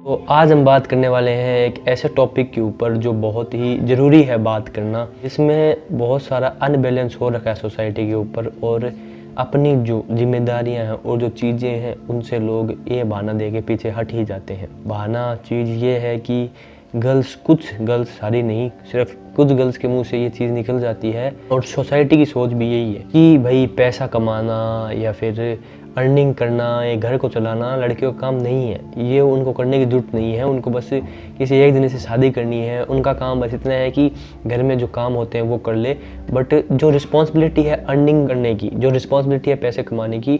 तो आज हम बात करने वाले हैं एक ऐसे टॉपिक के ऊपर जो बहुत ही ज़रूरी है बात करना। इसमें बहुत सारा अनबैलेंस हो रखा है सोसाइटी के ऊपर, और अपनी जो जिम्मेदारियां हैं और जो चीज़ें हैं उनसे लोग ये बहाना दे के पीछे हट ही जाते हैं। बहाना चीज़ ये है कि कुछ गर्ल्स, सारी नहीं, सिर्फ कुछ गर्ल्स के मुंह से ये चीज़ निकल जाती है, और सोसाइटी की सोच भी यही है कि भाई पैसा कमाना या फिर अर्निंग करना, ये घर को चलाना लड़कियों का काम नहीं है, ये उनको करने की ज़रूरत नहीं है। उनको बस किसी एक दिन से शादी करनी है, उनका काम बस इतना है कि घर में जो काम होते हैं वो कर ले, बट जो रिस्पॉन्सिबिलिटी है अर्निंग करने की, जो रिस्पॉन्सिबिलिटी है पैसे कमाने की,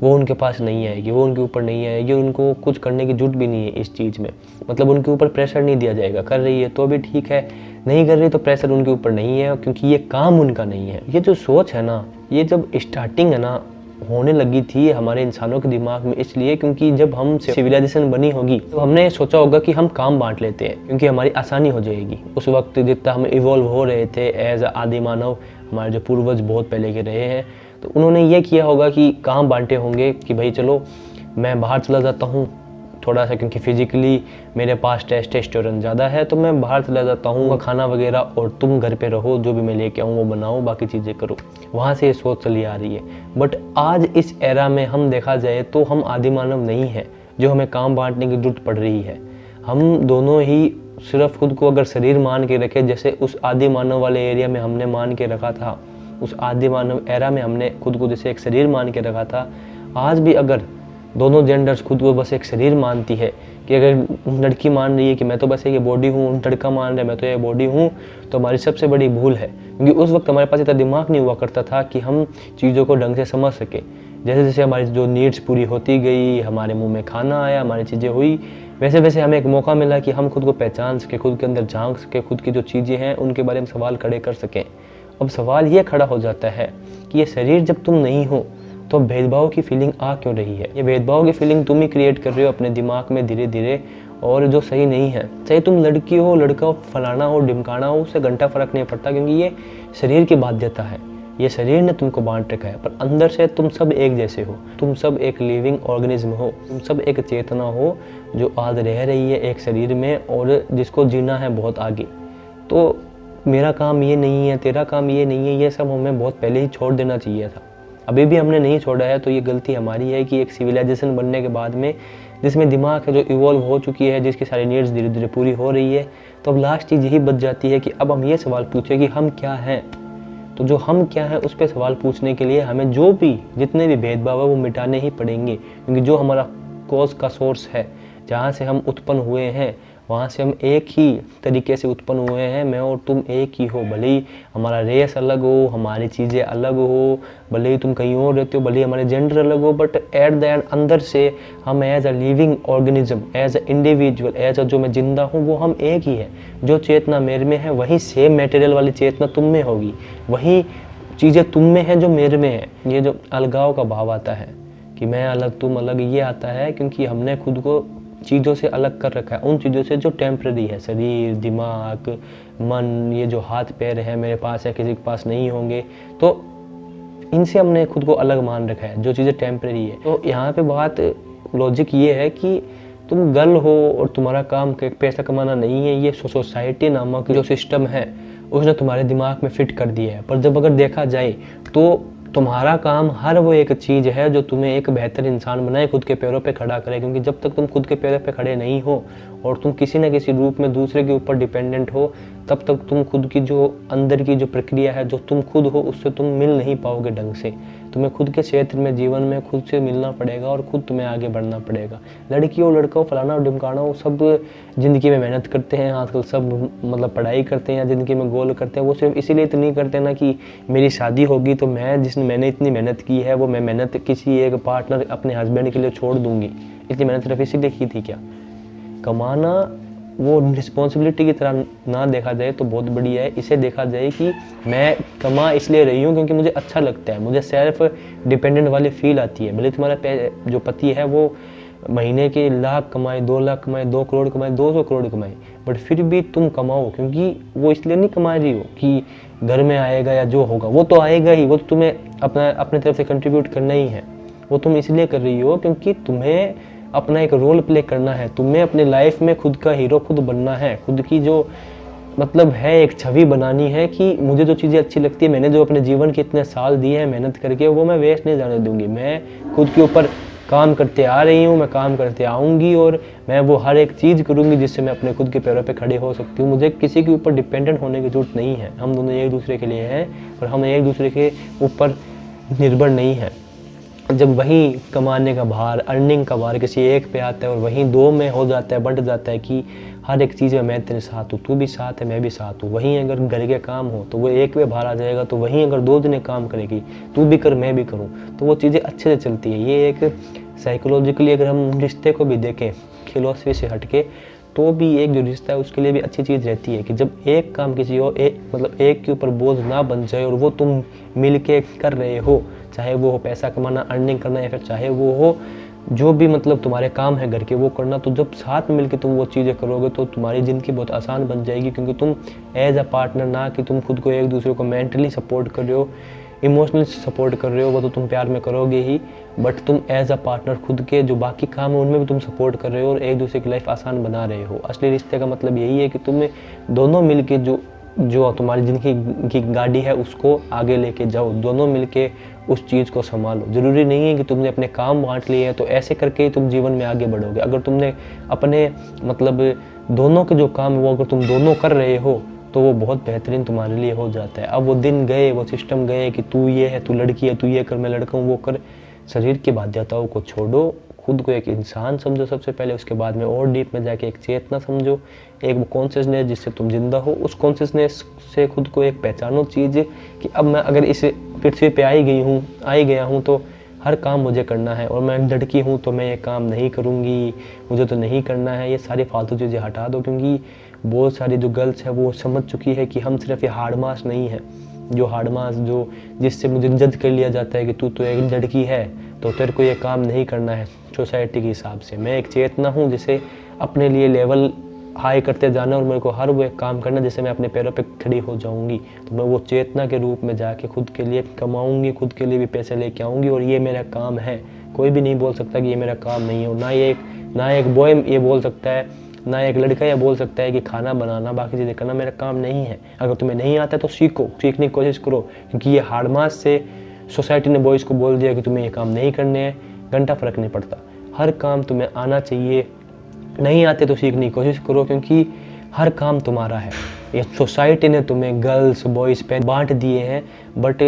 वो उनके पास नहीं आएगी, वो उनके ऊपर नहीं आएगी। उनको कुछ करने की जरूरत भी नहीं है इस चीज़ में, मतलब उनके ऊपर प्रेशर नहीं दिया जाएगा। कर रही है तो भी ठीक है, नहीं कर रही तो प्रेशर उनके ऊपर नहीं है, क्योंकि ये काम उनका नहीं है। ये जो सोच है ना, ये जब स्टार्टिंग है ना होने लगी थी हमारे इंसानों के दिमाग में, इसलिए क्योंकि जब हम सिविलाइजेशन बनी होगी तो हमने सोचा होगा कि हम काम बांट लेते हैं क्योंकि हमारी आसानी हो जाएगी। उस वक्त जितना हम इवॉल्व हो रहे थे एज आदि मानव, हमारे जो पूर्वज बहुत पहले के रहे हैं, तो उन्होंने ये किया होगा कि काम बांटे होंगे कि भाई चलो मैं बाहर चला जाता हूँ थोड़ा सा, क्योंकि फिजिकली मेरे पास टेस्टोस्टेरोन ज़्यादा है, तो मैं बाहर चला जाता हूँ खाना वगैरह, और तुम घर पे रहो, जो भी मैं लेके आऊँ वो बनाओ, बाकी चीज़ें करो। वहाँ से ये सोच चली आ रही है। बट आज इस एरा में हम देखा जाए तो हम आदि मानव नहीं है जो हमें काम बांटने की जरूरत पड़ रही है। हम दोनों ही सिर्फ खुद को अगर शरीर मान के रखे, जैसे उस आदि मानव वाले एरिया में हमने मान के रखा था, उस आदि मानव एरा में हमने खुद को जैसे एक शरीर मान के रखा था, आज भी अगर दोनों जेंडर्स खुद को बस एक शरीर मानती है, कि अगर लड़की मान रही है कि मैं तो बस एक बॉडी हूँ, लड़का मान रहा है मैं तो ये बॉडी हूँ, तो हमारी सबसे बड़ी भूल है। क्योंकि उस वक्त हमारे पास इतना दिमाग नहीं हुआ करता था कि हम चीज़ों को ढंग से समझ सके। जैसे जैसे हमारी जो नीड्स पूरी होती गई, हमारे मुँह में खाना आया, हमारी चीज़ें हुई, वैसे वैसे हमें एक मौका मिला कि हम खुद को पहचान सके, खुद के अंदर झांक सके, खुद की जो चीज़ें हैं उनके बारे में सवाल खड़े कर सकें। अब सवाल ये खड़ा हो जाता है कि ये शरीर जब तुम नहीं हो तो भेदभाव की फीलिंग आ क्यों रही है? ये भेदभाव की फीलिंग तुम ही क्रिएट कर रहे हो अपने दिमाग में धीरे धीरे, और जो सही नहीं है। चाहे तुम लड़की हो, लड़का हो, फलाना हो, ढिमकाना हो, उससे घंटा फर्क नहीं पड़ता, क्योंकि ये शरीर की बाध्यता है, ये शरीर ने तुमको बांट रखा है। पर अंदर से तुम सब एक जैसे हो, तुम सब एक लिविंग ऑर्गेनिज्म हो, तुम सब एक चेतना हो जो आज रह रही है एक शरीर में, और जिसको जीना है बहुत आगे। तो मेरा काम ये नहीं है, तेरा काम ये नहीं है, ये सब हमें बहुत पहले ही छोड़ देना चाहिए था। अभी भी हमने नहीं छोड़ा है, तो ये गलती हमारी है कि एक सिविलाइजेशन बनने के बाद में, जिसमें दिमाग है जो इवॉल्व हो चुकी है, जिसकी सारी नीड्स धीरे धीरे पूरी हो रही है, तो अब लास्ट चीज़ यही बच जाती है कि अब हम ये सवाल पूछें कि हम क्या हैं। तो जो हम क्या हैं उस पर सवाल पूछने के लिए हमें जो भी जितने भी भेदभाव है वो मिटाने ही पड़ेंगे, क्योंकि जो हमारा कॉज का सोर्स है, जहाँ से हम उत्पन्न हुए हैं, वहाँ से हम एक ही तरीके से उत्पन्न हुए हैं। मैं और तुम एक ही हो, भले ही हमारा रेस अलग हो, हमारी चीज़ें अलग हो, भले ही तुम कहीं और रहते हो, भले ही हमारे जेंडर अलग हो, बट एट द एंड अंदर से हम as a living organism, as a individual, as a जो मैं जिंदा हूँ, वो हम एक ही है। जो चेतना मेरे में है वही सेम मटेरियल वाली चेतना तुम में होगी, वही चीज़ें तुम में हैं जो मेरे में है। ये जो अलगाव का भाव आता है कि मैं अलग तुम अलग, ये आता है क्योंकि हमने खुद को चीज़ों से अलग कर रखा है, उन चीज़ों से जो टेम्प्रेरी है, शरीर, दिमाग, मन, ये जो हाथ पैर है मेरे पास है, किसी के पास नहीं होंगे, तो इनसे हमने खुद को अलग मान रखा है, जो चीज़ें टेम्प्रेरी है। तो यहाँ पे बात लॉजिक ये है कि तुम गर्ल हो और तुम्हारा काम पैसा कमाना नहीं है, ये सोसाइटी नामक जो सिस्टम है उसने तुम्हारे दिमाग में फिट कर दिया है। पर जब अगर देखा जाए तो तुम्हारा काम हर वो एक चीज़ है जो तुम्हें एक बेहतर इंसान बनाए, खुद के पैरों पे खड़ा करे। क्योंकि जब तक तुम खुद के पैरों पे खड़े नहीं हो और तुम किसी न किसी रूप में दूसरे के ऊपर डिपेंडेंट हो, तब तक तुम खुद की जो अंदर की जो प्रक्रिया है, जो तुम खुद हो, उससे तुम मिल नहीं पाओगे ढंग से। तुम्हें खुद के क्षेत्र में, जीवन में खुद से मिलना पड़ेगा और खुद तुम्हें आगे बढ़ना पड़ेगा। लड़की हो, लड़का हो, फलाना हो, ढिमकाना हो, सब ज़िंदगी में मेहनत करते हैं आजकल, सब मतलब पढ़ाई करते हैं, ज़िंदगी में गोल करते हैं। वो सिर्फ इसीलिए तो नहीं करते ना कि मेरी शादी होगी तो मैंने इतनी मेहनत की है, वो मैं मेहनत किसी एक पार्टनर अपने हस्बैंड के लिए छोड़ दूंगी। इतनी मेहनत सिर्फ इसीलिए की थी क्या? कमाना वो रिस्पॉन्सिबिलिटी की तरह ना देखा जाए तो बहुत बढ़िया है। इसे देखा जाए कि मैं कमा इसलिए रही हूँ क्योंकि मुझे अच्छा लगता है, मुझे सेल्फ डिपेंडेंट वाली फील आती है। भले तुम्हारा जो पति है वो महीने के लाख कमाए, 2 लाख कमाए, 2 करोड़ कमाए, 200 करोड़ कमाए, बट फिर भी तुम कमाओ, क्योंकि वो इसलिए नहीं कमा रही हो कि घर में आएगा या जो होगा, वो तो आएगा ही, वो तो तुम्हें अपने तरफ से कंट्रीब्यूट करना ही है। वो तुम इसलिए कर रही हो क्योंकि तुम्हें अपना एक रोल प्ले करना है, तुम्हें अपनी लाइफ में खुद का हीरो खुद बनना है, खुद की जो मतलब है एक छवि बनानी है कि मुझे जो चीज़ें अच्छी लगती है, मैंने जो अपने जीवन के इतने साल दिए हैं मेहनत करके, वो मैं वेस्ट नहीं जाने दूंगी। मैं खुद के ऊपर काम करते आ रही हूँ, मैं काम करते आऊँगी और मैं वो हर एक चीज़ करूँगी जिससे मैं अपने खुद के पैरों पे खड़े हो सकती हूँ। मुझे किसी के ऊपर डिपेंडेंट होने की ज़रूरत नहीं है। हम दोनों एक दूसरे के लिए हैं और हम एक दूसरे के ऊपर निर्भर नहीं हैं। जब वही कमाने का भार, अर्निंग का भार किसी एक पे आता है और वहीं दो में हो जाता है, बंट जाता है कि हर एक चीज़ में मैं तेरे साथ हूँ, तू भी साथ है, मैं भी साथ हूँ। वहीं अगर घर के काम हो तो वो एक पे भार आ जाएगा, तो वहीं अगर दो जने काम करेगी, तू भी कर मैं भी करूँ, तो वो चीज़ें अच्छे से चलती है। ये एक साइकोलॉजिकली अगर हम रिश्ते को भी देखें फिलोसफी से हटके, तो भी एक जो रिश्ता है उसके लिए भी अच्छी चीज़ रहती है कि जब एक काम किसी और एक के ऊपर बोझ ना बन जाए और वो तुम मिल के कर रहे हो, चाहे वो हो पैसा कमाना, अर्निंग करना, या फिर चाहे वो हो जो भी मतलब तुम्हारे काम है घर के वो करना, तो जब साथ में मिलकर तुम वो चीज़ें करोगे तो तुम्हारी ज़िंदगी बहुत आसान बन जाएगी। क्योंकि तुम एज अ पार्टनर, ना कि तुम खुद को एक दूसरे को मेंटली सपोर्ट कर रहे हो, इमोशनली सपोर्ट कर रहे हो, वो तो तुम प्यार में करोगे ही, बट तुम एज अ पार्टनर खुद के जो बाकी काम है उनमें भी तुम सपोर्ट कर रहे हो और एक दूसरे की लाइफ आसान बना रहे हो। असली रिश्ते का मतलब यही है कि तुम दोनों मिल के जो तुम्हारी ज़िंदगी की गाड़ी है उसको आगे लेके जाओ, दोनों मिलके उस चीज़ को संभालो। ज़रूरी नहीं है कि तुमने अपने काम बांट लिए हैं तो ऐसे करके ही तुम जीवन में आगे बढ़ोगे। अगर तुमने अपने मतलब दोनों के जो काम है वो अगर तुम दोनों कर रहे हो तो वो बहुत बेहतरीन तुम्हारे लिए हो जाता है। अब वो दिन गए, वो सिस्टम गए कि तू ये है, तू लड़की है, तू ये कर, मैं लड़का हूँ, वो कर। शरीर की बाध्यताओं को छोड़ो, खुद को एक इंसान समझो सबसे पहले, उसके बाद में और डीप में जाके एक चेतना समझो, एक वो कॉन्शियसनेस जिससे तुम जिंदा हो। उस कॉन्शियसनेस से खुद को एक पहचानो चीज़ कि अब मैं अगर इस पृथ्वी पे आई गया हूँ तो हर काम मुझे करना है, और मैं लड़की हूँ तो मैं ये काम नहीं करूँगी, मुझे तो नहीं करना है। ये सारी फालतू चीज़ें हटा दो, क्योंकि बहुत सारी जो गर्ल्स है वो समझ चुकी है कि हम सिर्फ ये हार्ड मास नहीं है, जो हार्ड मास जो जिससे मुझे जज कर लिया जाता है कि तू तो एक लड़की है तो तेरे को ये काम नहीं करना है सोसाइटी के हिसाब से। मैं एक चेतना हूँ जिसे अपने लिए लेवल हाई करते जाना और मेरे को हर वो एक काम करना जिससे मैं अपने पैरों पे खड़ी हो जाऊंगी। तो मैं वो चेतना के रूप में जाके खुद के लिए कमाऊंगी, खुद के लिए भी पैसे लेके आऊंगी, और ये मेरा काम है। कोई भी नहीं बोल सकता कि ये मेरा काम नहीं हो। ना एक बॉय ये बोल सकता है, ना एक लड़का ये बोल सकता है कि खाना बनाना, बाकी चीज़ें करना मेरा काम नहीं है। अगर तुम्हें नहीं आता तो सीखो, सीखने की कोशिश करो, क्योंकि ये हार्ड मास से सोसाइटी ने बॉयज़ को बोल दिया कि तुम्हें ये काम नहीं करने हैं, घंटा फ़र्क नहीं पड़ता। हर काम तुम्हें आना चाहिए, नहीं आते तो सीखने की कोशिश करो, क्योंकि हर काम तुम्हारा है। ये सोसाइटी ने तुम्हें गर्ल्स बॉयज़ पे बांट दिए हैं, बट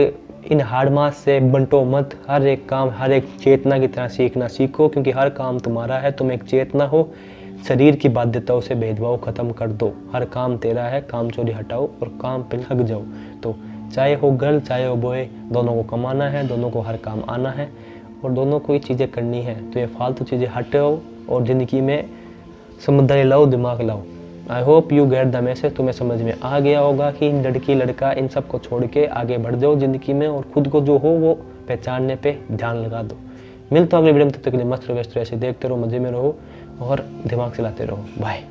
इन हार्ड मास से बंटो मत। हर एक काम हर एक चेतना की तरह सीखना सीखो, क्योंकि हर काम तुम्हारा है। तुम एक चेतना हो, शरीर की बाध्यताओं से भेदभाव ख़त्म कर दो। हर काम तेरा है, काम चोरी हटाओ और काम पे लग जाओ। तो चाहे हो गर्ल चाहे हो बॉय, दोनों को कमाना है, दोनों को हर काम आना है और दोनों को ये चीज़ें करनी है। तो ये फालतू चीज़ें हटाओ और ज़िंदगी में समझदारी लाओ, दिमाग लाओ। I hope you get the message. तुम्हें समझ में आ गया होगा कि लड़की लड़का इन सब को छोड़ के आगे बढ़ जाओ ज़िंदगी में और खुद को जो हो वो पहचानने पे ध्यान लगा दो। मिलता हूँ अगले वीडियो में, तब तक के लिए मस्त रहो, व्यस्त रहो, ऐसे देखते रहो, मज़े में रहो और दिमाग चलाते रहो। बाय।